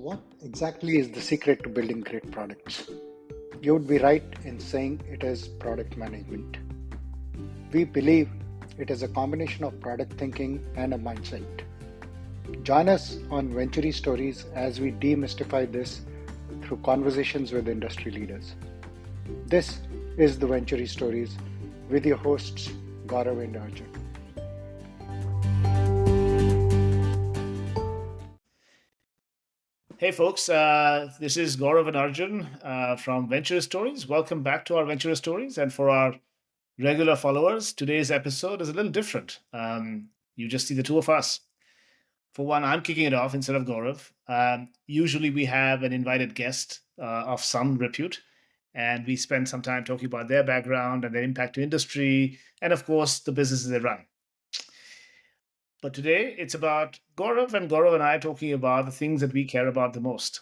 What exactly is the secret to building great products? You would be right in saying it is product management. We believe it is a combination of product thinking and a mindset. Join us on Venturis stories as we demystify this through conversations with industry leaders. This is the Venturis stories with your hosts Gaurav and Arjun. Hey folks, this is Gaurav and Arjun from Venturis Stories. Welcome back to our Venturis Stories. And for our regular followers, today's episode is a little different. You just see the two of us. For one, I'm kicking it off instead of Gaurav. Usually we have an invited guest of some repute, and we spend some time talking about their background and their impact to industry, and of course, the businesses they run. But today it's about Gaurav and I talking about the things that we care about the most.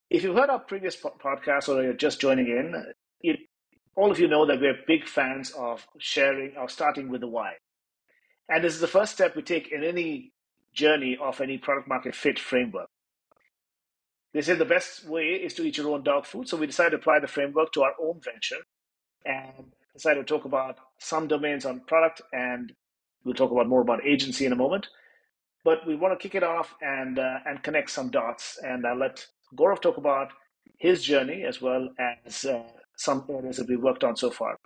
If you've heard our previous podcast or you're just joining in, all of you know that we're big fans of sharing or starting with the why. And this is the first step we take in any journey of any product market fit framework. They say the best way is to eat your own dog food. So we decided to apply the framework to our own venture and decided to talk about some domains on product, and we'll talk about more about agency in a moment. But we want to kick it off and connect some dots, and I'll let Gaurav talk about his journey as well as some areas that we've worked on so far.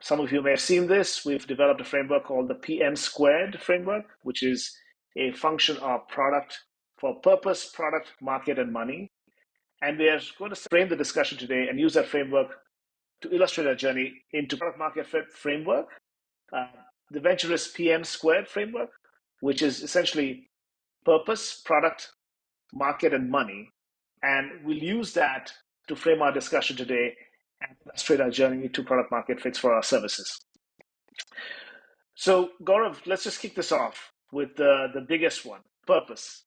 Some of you may have seen this. We've developed a framework called the PM squared framework, which is a function of product for purpose, product, market, and money. And we are going to frame the discussion today and use that framework to illustrate our journey into product market fit framework, the Venturis PM squared framework, which is essentially purpose, product, market, and money. And we'll use that to frame our discussion today and illustrate our journey to product market fits for our services. So, Gaurav, let's just kick this off with the biggest one, purpose.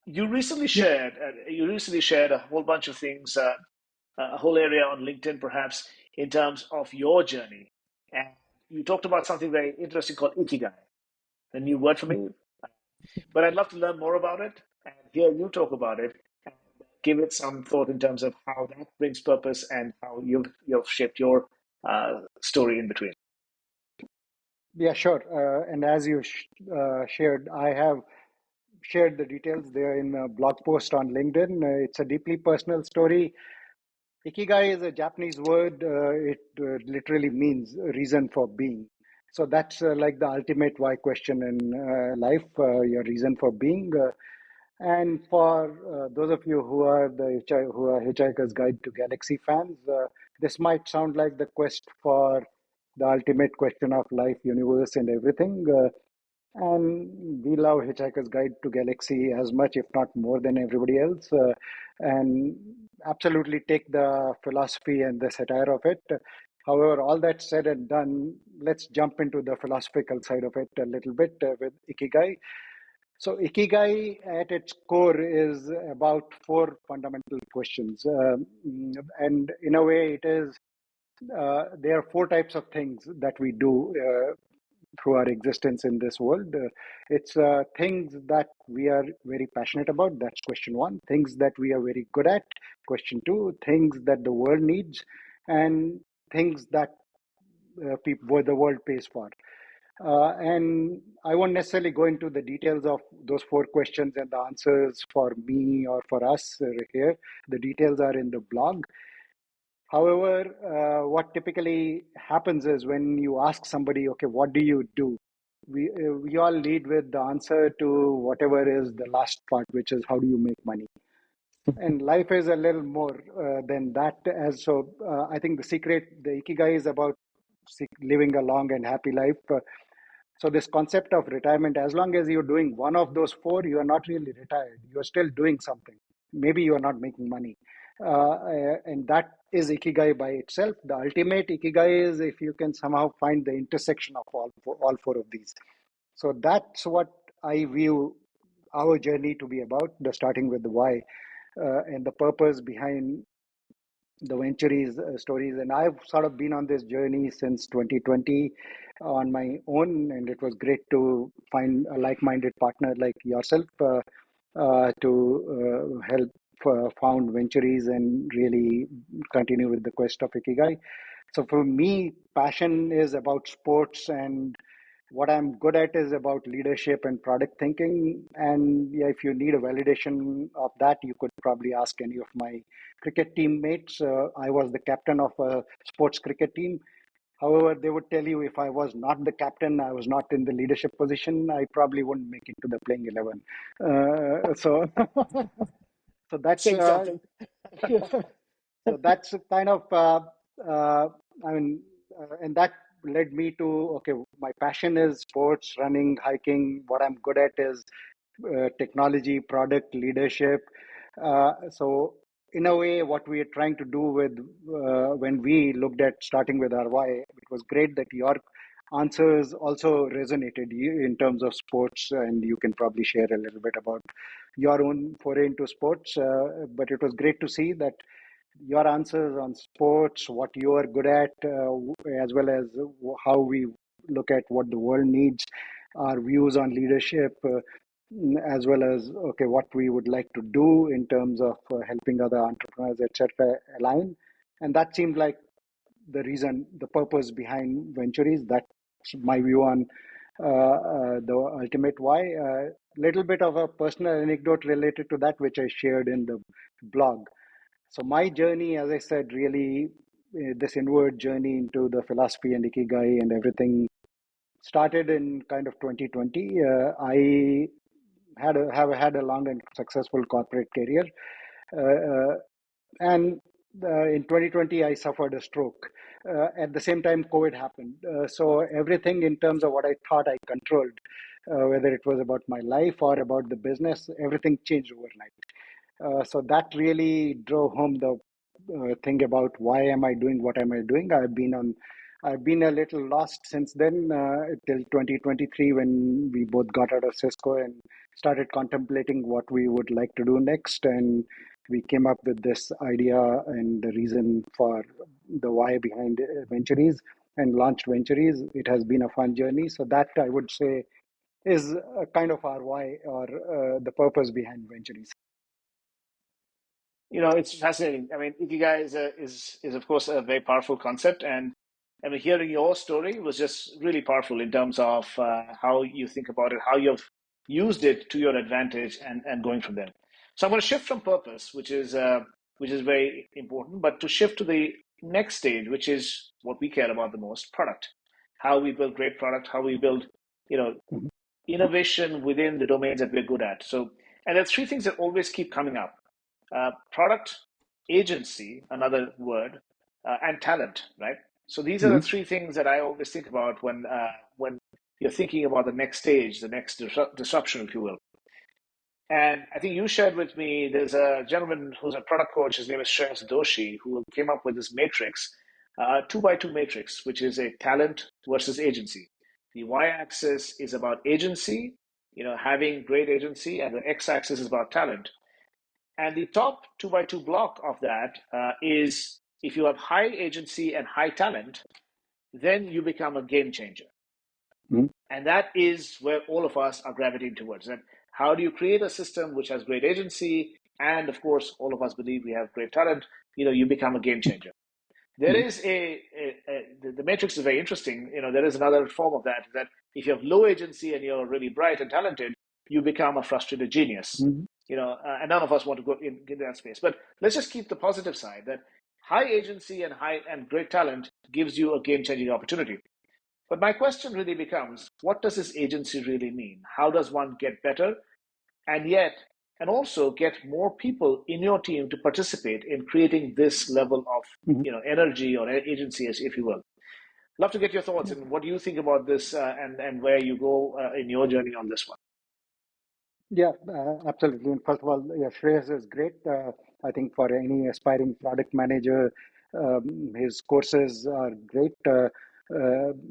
You recently shared a whole bunch of things, a whole area on LinkedIn, perhaps, in terms of your journey. And you talked about something very interesting called Ikigai, a new word for me. But I'd love to learn more about it and hear you talk about it and give it some thought in terms of how that brings purpose and how you've shaped your story in between. Yeah, sure. And as you shared, I have shared the details there in a blog post on LinkedIn. It's a deeply personal story. Ikigai is a Japanese word. It literally means reason for being. So that's like the ultimate why question in life, your reason for being. And for those of you who are who are Hitchhiker's Guide to Galaxy fans, this might sound like the quest for the ultimate question of life, universe, and everything. And we love Hitchhiker's Guide to Galaxy as much, if not more, than everybody else. And absolutely take the philosophy and the satire of it. However, all that said and done, let's jump into the philosophical side of it a little bit with Ikigai. So, Ikigai at its core is about four fundamental questions. And in a way, it is there are four types of things that we do through our existence in this world. It's things that we are very passionate about. That's question one. Things that we are very good at. Question two. Things that the world needs, and things that the world pays for. And I won't necessarily go into the details of those four questions and the answers for me or for us here. The details are in the blog. However, what typically happens is when you ask somebody, okay, what do you do? We all lead with the answer to whatever is the last part, which is how do you make money? And life is a little more than that. I think the Ikigai is about living a long and happy life. So this concept of retirement, as long as you're doing one of those four, you are not really retired. You're still doing something. Maybe you are not making money. And that is Ikigai by itself. The ultimate Ikigai is if you can somehow find the intersection of all four of these. So that's what I view our journey to be about, starting with the why and the purpose behind the Venturis stories. And I've sort of been on this journey since 2020 on my own, and it was great to find a like-minded partner like yourself to help found Venturis and really continue with the quest of Ikigai. So for me, passion is about sports, and what I'm good at is about leadership and product thinking. And yeah, if you need a validation of that, you could probably ask any of my cricket teammates. I was the captain of a sports cricket team. However, they would tell you if I was not the captain, I was not in the leadership position, I probably wouldn't make it to the playing 11. So, so that's Saying something. so that's a kind of I mean, and that led me to okay, my passion is sports, running, hiking. What I'm good at is technology, product, leadership. So in a way, what we are trying to do with when we looked at starting with our why, it was great that your answers also resonated in terms of sports, and you can probably share a little bit about your own foray into sports. But it was great to see that your answers on sports, what you are good at, as well as how we look at what the world needs, our views on leadership, as well as okay, what we would like to do in terms of helping other entrepreneurs, etc., align. And that seemed like the reason, the purpose behind Venturies. That's my view on the ultimate why. Little bit of a personal anecdote related to that, which I shared in the blog. So my journey, as I said, really this inward journey into the philosophy and Ikigai and everything started in kind of 2020. I have had a long and successful corporate career, uh, and in 2020 I suffered a stroke. At the same time, COVID happened. So everything in terms of what I thought I controlled, whether it was about my life or about the business, everything changed overnight. So that really drove home the thing about why am I doing what am I doing. I've been a little lost since then till 2023 when we both got out of Cisco and started contemplating what we would like to do next. And we came up with this idea and the reason for the why behind Venturies and launched Venturies. It has been a fun journey. So that I would say is a kind of our why or the purpose behind Venturies. It's fascinating. I mean, Ikigai is of course a very powerful concept, and I mean, hearing your story was just really powerful in terms of how you think about it, how you've used it to your advantage, and going from there. So I'm going to shift from purpose, which is very important, but to shift to the next stage, which is what we care about the most: product. How we build great product, how we build, you know, Mhm. innovation within the domains that we're good at. So, and there are three things that always keep coming up: product, agency, another word, and talent, right? So these are the Mhm. three things that I always think about when you're thinking about the next stage, the next disruption, if you will. And I think you shared with me there's a gentleman who's a product coach. His name is Shreyas Doshi, who came up with this matrix, two by two matrix, which is a talent versus agency. The y-axis is about agency, having great agency, and the x-axis is about talent. And the top two by two block of that is if you have high agency and high talent, then you become a game changer. Mhm. And that is where all of us are gravitating towards. And how do you create a system which has great agency? And of course, all of us believe we have great talent. You become a game changer. There Mhm. is the matrix is very interesting. There is another form of that if you have low agency and you're really bright and talented, you become a frustrated genius. Mhm. And none of us want to go in that space. But let's just keep the positive side that high agency and high and great talent gives you a game changing opportunity. But my question really becomes, what does this agency really mean? How does one get better and also get more people in your team to participate in creating this level of Mhm. energy or agency, if you will? Love to get your thoughts and what do you think about this and where you go in your journey on this one. Yeah, absolutely. And first of all, yeah, Shreyas is great. I think for any aspiring product manager, his courses are great.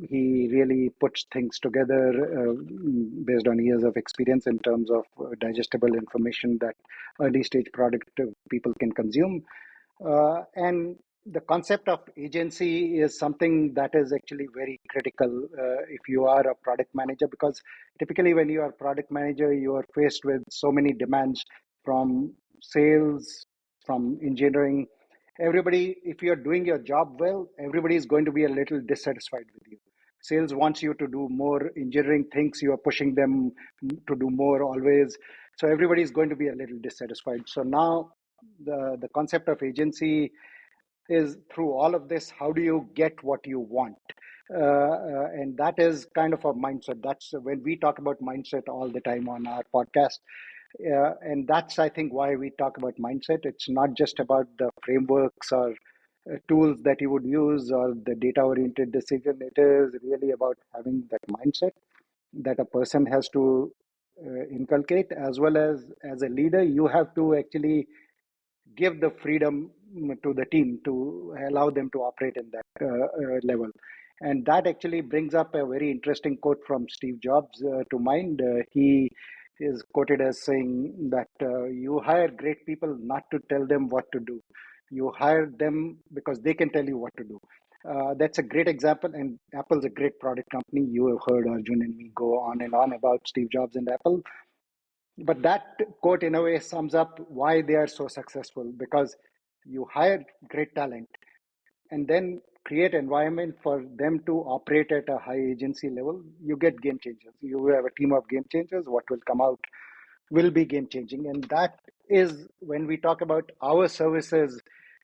He really puts things together based on years of experience in terms of digestible information that early stage product people can consume. And the concept of agency is something that is actually very critical if you are a product manager, because typically when you are product manager, you are faced with so many demands from sales, from engineering. Everybody, if you're doing your job well, everybody is going to be a little dissatisfied with you. Sales wants you to do more, engineering thinks you are pushing them to do more always. So everybody is going to be a little dissatisfied. So now the concept of agency is, through all of this, how do you get what you want? And that is kind of a mindset. That's when we talk about mindset all the time on our podcast. And that's, I think, why we talk about mindset. It's not just about the frameworks or tools that you would use or the data oriented decision. It is really about having that mindset that a person has to inculcate, as well as a leader, you have to actually give the freedom to the team to allow them to operate in that level. And that actually brings up a very interesting quote from Steve Jobs to mind. He is quoted as saying that you hire great people not to tell them what to do. You hire them because they can tell you what to do. That's a great example, and Apple's a great product company. You have heard Arjun and me go on and on about Steve Jobs and Apple. But that quote, in a way, sums up why they are so successful, because you hire great talent and then create environment for them to operate at a high agency level. You get game changers. You have a team of game changers. What will come out will be game changing. And that is when we talk about our services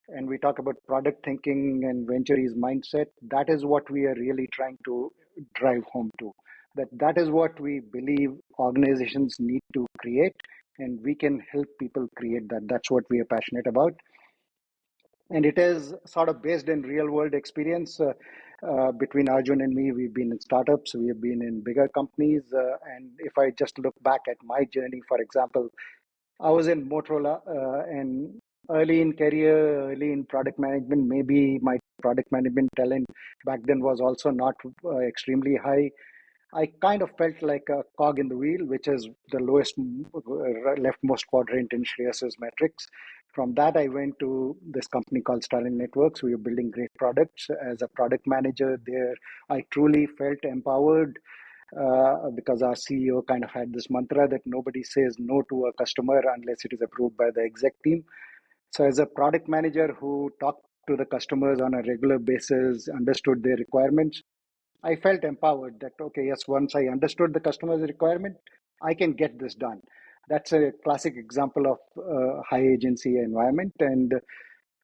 and we talk about product thinking and Venturis mindset, that is what we are really trying to drive home to. That is what we believe organizations need to create, and we can help people create that. That's what we are passionate about. And it is sort of based in real world experience. Between Arjun and me, we've been in startups, we have been in bigger companies. And if I just look back at my journey, for example, I was in Motorola, and early in career, early in product management, maybe my product management talent back then was also not extremely high. I kind of felt like a cog in the wheel, which is the lowest leftmost quadrant in Shreyas's metrics. From that, I went to this company called Starling Networks. We were building great products. As a product manager there, I truly felt empowered because our CEO kind of had this mantra that nobody says no to a customer unless it is approved by the exec team. So, as a product manager who talked to the customers on a regular basis, understood their requirements, I felt empowered that, okay, yes, once I understood the customer's requirement, I can get this done. That's a classic example of high agency environment. And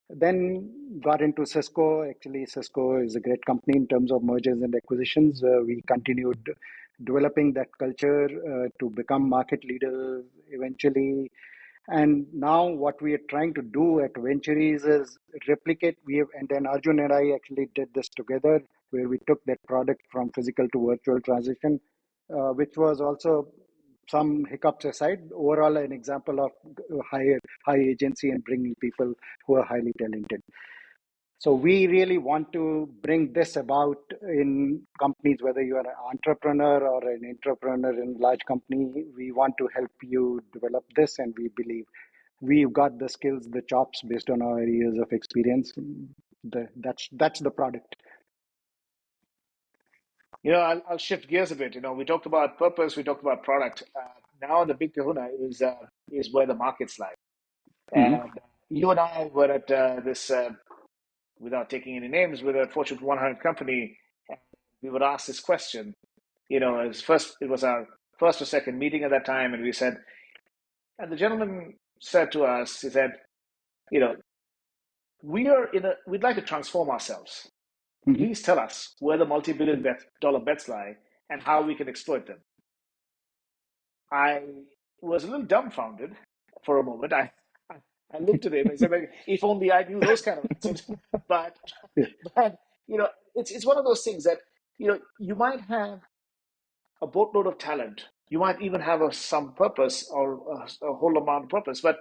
then got into Cisco. Actually, Cisco is a great company in terms of mergers and acquisitions. We continued developing that culture to become market leaders eventually. And now what we are trying to do at Venturis is replicate. We have, and then Arjun and I actually did this together, where we took that product from physical to virtual transition, which was also, some hiccups aside, overall an example of high agency and bringing people who are highly talented. So we really want to bring this about in companies, whether you are an entrepreneur or an entrepreneur in a large company. We want to help you develop this, and we believe we've got the skills, the chops based on our years of experience. That's the product. I'll shift gears a bit. We talked about purpose, we talked about product. Now the big kahuna is where the markets lie. Hmm. And you and I were at this, without taking any names, with a Fortune 100 company. And we were asked this question. It was our first or second meeting at that time, and we said, and the gentleman said to us, he said, you know, we'd like to transform ourselves. Hmm. Please tell us where the multi-billion dollar bets lie and how we can exploit them. I was a little dumbfounded for a moment. I looked at him and said, like, if only I knew those kind of answers. But Yeah. but it's one of those things that you might have a boatload of talent. You might even have some purpose or a whole amount of purpose, but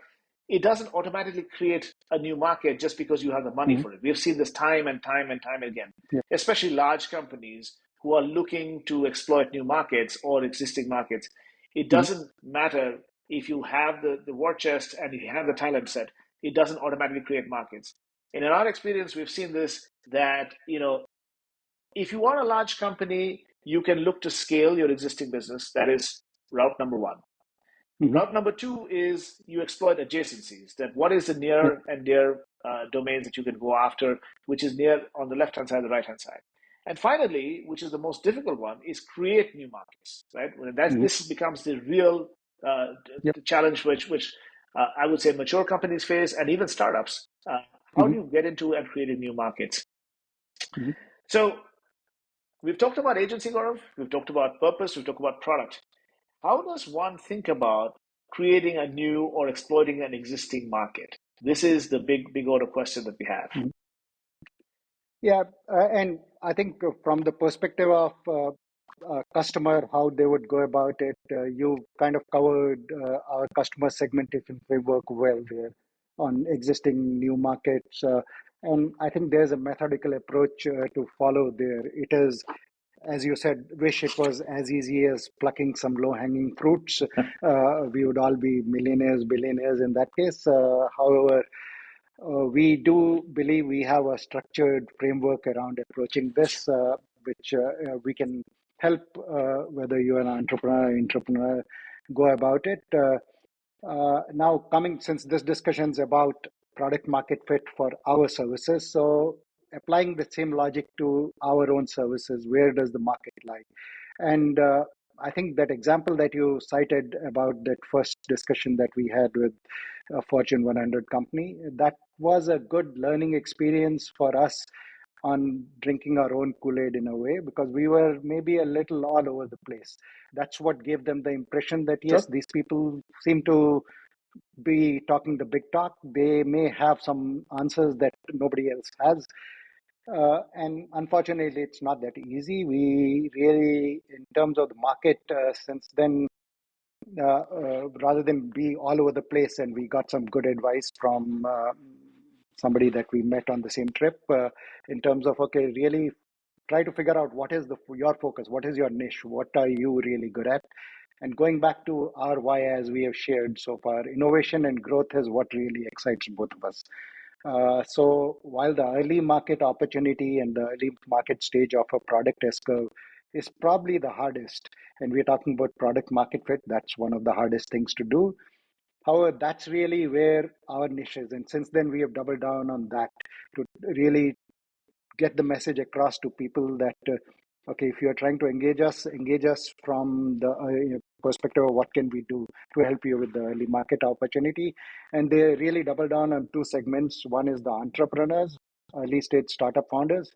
it doesn't automatically create a new market just because you have the money Hmm. for it. We've seen this time and time and time again, Yeah. especially large companies who are looking to exploit new markets or existing markets. It Hmm. doesn't matter if you have the war chest and you have the talent set. it doesn't automatically create markets. And in our experience, we've seen this that, if you are a large company, you can look to scale your existing business. That is route number one. Hmm. Route number two is you exploit adjacencies. That what is the Yep. near and dear domains that you can go after, which is near on the left hand side, the right hand side. And finally, which is the most difficult one, is create new markets. Right? Hmm. This becomes the real Yep. challenge, which I would say mature companies face, and even startups. How Hmm. do you get into and create new markets? Hmm. So we've talked about agency, Gaurav. We've talked about purpose. We've talked about product. How does one think about creating a new or exploiting an existing market? This is the big order question that we have. Hmm. Yeah, and I think from the perspective of customer, how they would go about it, you kind of covered our customer segmentation framework well there on existing new markets. And I think there's a methodical approach to follow there. It is, as you said, wish it was as easy as plucking some low-hanging fruits. We would all be millionaires, billionaires in that case. However, we do believe we have a structured framework around approaching this, which we can help whether you're an entrepreneur, go about it. Now, coming since this discussion is about product market fit for our services, so applying the same logic to our own services, where does the market lie? And I think that example that you cited about that first discussion that we had with a Fortune 100 company, that was a good learning experience for us on drinking our own Kool-Aid in a way, because we were maybe a little all over the place. That's what gave them the impression that yes, Sure. these people seem to be talking the big talk. They may have some answers that nobody else has. And unfortunately, it's not that easy. We really, in terms of the market, since then, rather than be all over the place, and we got some good advice from somebody that we met on the same trip in terms of, okay, really try to figure out what is your focus, what is your niche, what are you really good at, and going back to our why, as we have shared so far, innovation and growth is what really excites both of us. So while the early market opportunity and the early market stage of a product S curve is probably the hardest, and we're talking about product market fit, that's one of the hardest things to do. However, that's really where our niche is. And since then, we have doubled down on that to really get the message across to people that, okay, if you are trying to engage us from the perspective of what can we do to help you with the early market opportunity. And they really double down on two segments. One is the entrepreneurs, early stage startup founders.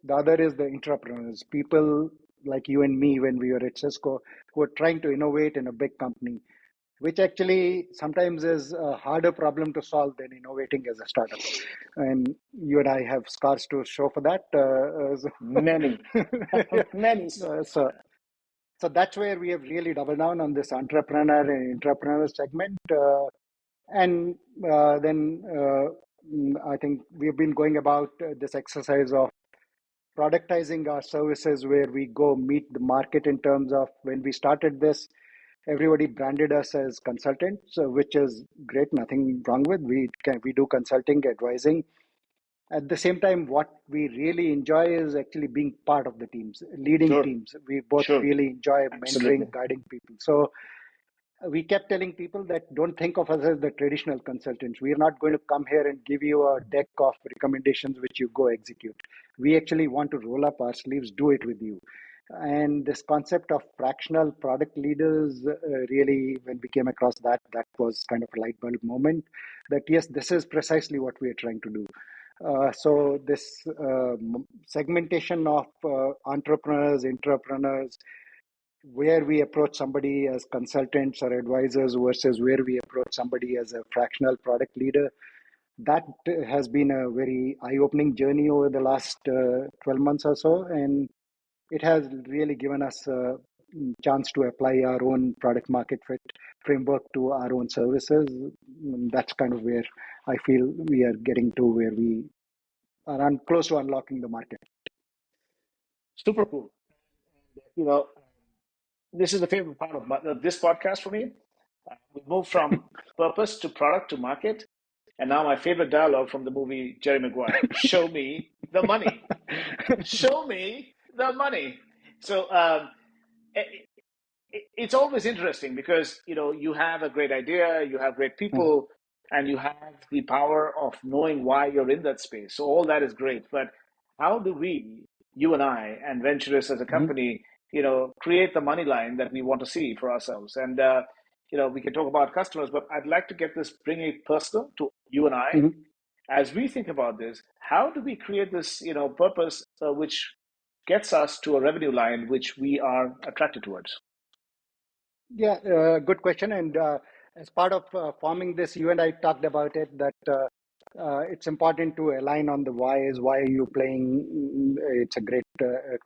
The other is the entrepreneurs, people like you and me when we were at Cisco, who are trying to innovate in a big company, which actually sometimes is a harder problem to solve than innovating as a startup. And you and I have scars to show for that. Many, many Uh, stars. so, so that's where we have really doubled down on this entrepreneur and entrepreneur segment. And then I think we've been going about this exercise of productizing our services, where we go meet the market in terms of, when we started this, everybody branded us as consultants, which is great, nothing wrong with. We do consulting, advising. At the same time, what we really enjoy is actually being part of the teams, leading Sure, teams. We both sure, really enjoy absolutely. mentoring, guiding people. So we kept telling people that don't think of us as the traditional consultants. We are not going to come here and give you a deck of recommendations which you go execute. We actually want to roll up our sleeves, do it with you. And this concept of fractional product leaders, really, when we came across that, that was kind of a light bulb moment that yes, this is precisely what we are trying to do. So this segmentation of entrepreneurs, entrepreneurs, where we approach somebody as consultants or advisors versus where we approach somebody as a fractional product leader, that has been a very eye-opening journey over the last 12 months or so. And it has really given us a chance to apply our own product market fit framework to our own services. That's kind of where I feel we are getting to, where we are close to unlocking the market. Super cool. You know, this is the favorite part of this podcast for me. We move from purpose to product to market. And now my favorite dialogue from the movie Jerry Maguire: "Show me the money. Show me the money." So it's always interesting because you have a great idea, you have great Mhm, people, and you have the power of knowing why you're in that space. So all that is great, but how do we, you and I, and Venturis as a mhm, company, create the money line that we want to see for ourselves? And we can talk about customers, but I'd like to bring it personal to you and I. mhm. As we think about this, how do we create this, purpose which gets us to a revenue line which we are attracted towards? Yeah, good question. And as part of forming this, you and I talked about it that it's important to align on the why. Is why are you playing? It's a great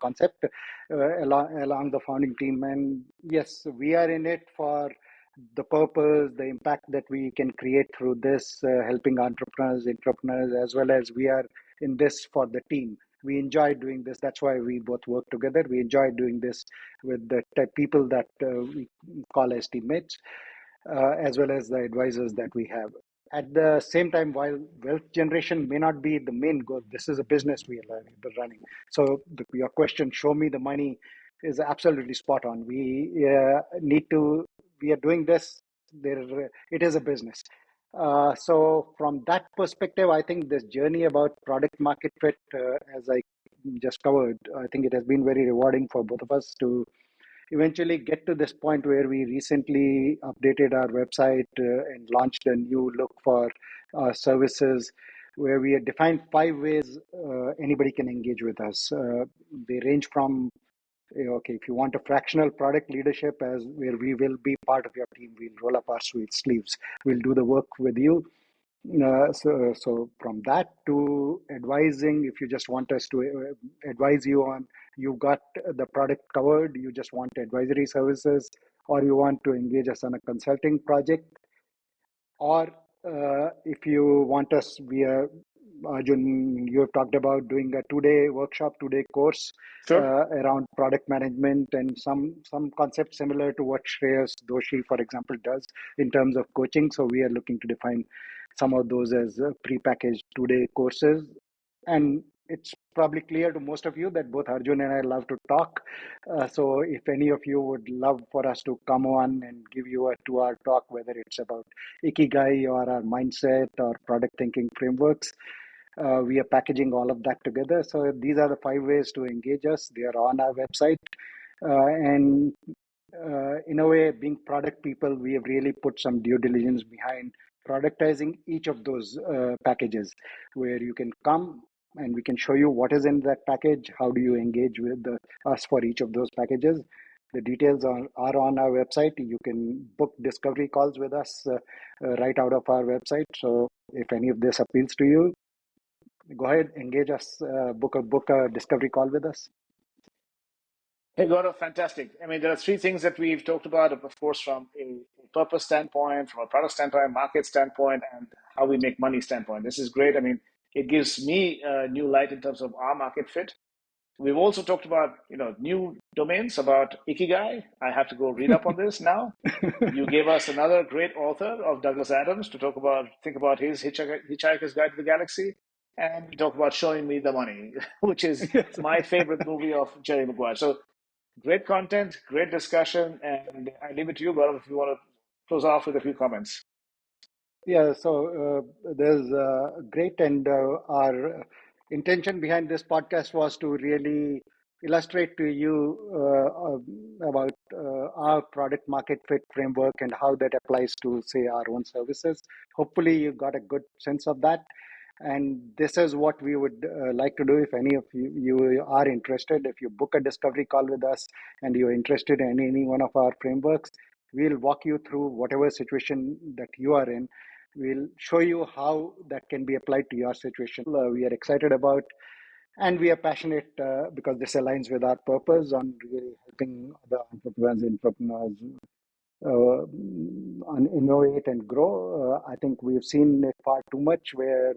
concept along the founding team. And yes, we are in it for the purpose, the impact that we can create through this, helping entrepreneurs, as well as we are in this for the team. We enjoy doing this. That's why we both work together. We enjoy doing this with the people that we call as teammates, as well as the advisors that we have. At the same time, while wealth generation may not be the main goal, this is a business we are running. So your question, show me the money, is absolutely spot on. We are doing this. It is a business. So from that perspective, I think this journey about product market fit, as I just covered, I think it has been very rewarding for both of us to eventually get to this point where we recently updated our website and launched a new look for services where we have defined 5 ways anybody can engage with us. They range from okay, if you want a fractional product leadership, as where we will be part of your team, we'll roll up our sleeves, we'll do the work with you. So from that to advising, if you just want us to advise you on, you got the product covered, you just want advisory services, or you want to engage us on a consulting project, or if you want us, Arjun, you have talked about doing a 2-day workshop, 2-day course Sure. around product management and some concept similar to what Shreyas Doshi, for example, does in terms of coaching. So we are looking to define some of those as pre-packaged 2-day courses. And it's probably clear to most of you that both Arjun and I love to talk. So if any of you would love for us to come on and give you a 2-hour talk, whether it's about Ikigai or our mindset or product thinking frameworks, we are packaging all of that together. So these are the 5 ways to engage us. They are on our website. And in a way, being product people, we have really put some due diligence behind productizing each of those packages, where you can come and we can show you what is in that package. How do you engage with us for each of those packages? The details are on our website. You can book discovery calls with us right out of our website. So if any of this appeals to you, go ahead, engage us, book a discovery call with us. Hey, Gaurav, fantastic. I mean, there are three things that we've talked about, of course, from a purpose standpoint, from a product standpoint, market standpoint, and how we make money standpoint. This is great. I mean, it gives me a new light in terms of our market fit. We've also talked about, new domains about Ikigai. I have to go read up on this now. You gave us another great author of Douglas Adams to think about his Hitchhiker's Guide to the Galaxy, and we talk about Showing Me the Money, which is Yes. my favorite movie of Jerry Maguire. So great content, great discussion, and I leave it to you, Gaurav, if you want to close off with a few comments. Yeah, so there's great, and our intention behind this podcast was to really illustrate to you about our product market fit framework and how that applies to, say, our own services. Hopefully, you got a good sense of that. And this is what we would like to do. If any of you are interested, if you book a discovery call with us and you're interested in any one of our frameworks, we'll walk you through whatever situation that you are in. We'll show you how that can be applied to your situation. We are excited about, and we are passionate because this aligns with our purpose on really helping the entrepreneurs innovate and grow. I think we've seen it far too much where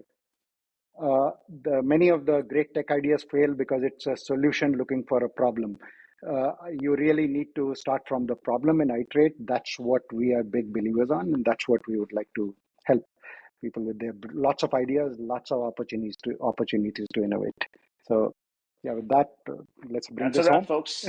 the many of the great tech ideas fail because it's a solution looking for a problem. You really need to start from the problem and iterate. That's what we are big believers on, and that's what we would like to help. people with their lots of ideas, lots of opportunities to innovate. So, yeah, with that, let's bring That's a this wrap, home. folks.